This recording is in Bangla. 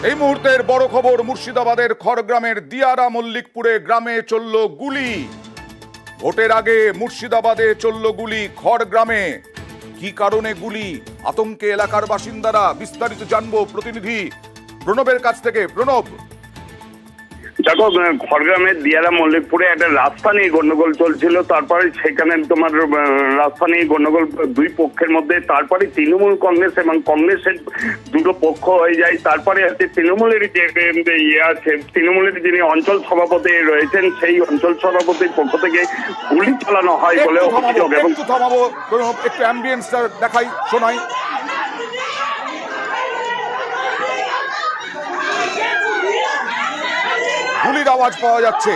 এই মুহূর্তের বড় খবর, মুর্শিদাবাদের খড়গ্রামের দিয়ারা মল্লিকপুরে গ্রামে চলল গুলি। ভোটের আগে মুর্শিদাবাদে চলল গুলি খড়গ্রামে। কি কারণে গুলি, আতঙ্কে এলাকার বাসিন্দারা? বিস্তারিত জানবো প্রতিনিধি প্রণবের কাছ থেকে। প্রণব, দেখো, খড়গ্রামের দিয়ারা মল্লিকপুরে একটা রাস্তা নিয়ে গন্ডগোল চলছিল। তারপরে সেখানে তোমার রাস্তা নিয়ে গন্ডগোল দুই পক্ষের মধ্যে, তারপরে তৃণমূল কংগ্রেস এবং কংগ্রেসের দুটো পক্ষ হয়ে যায়। তারপরে হচ্ছে তৃণমূলের যে ইয়ে আছে, তৃণমূলের যিনি অঞ্চল সভাপতি রয়েছেন, সেই অঞ্চল সভাপতির পক্ষ থেকে গুলি চালানো হয় বলে অভিযোগ। এবং থামাবো প্রণব, একটু অ্যাম্বিয়েন্সটা দেখাই, শোনাই। গুলির আওয়াজ পাওয়া যাচ্ছে।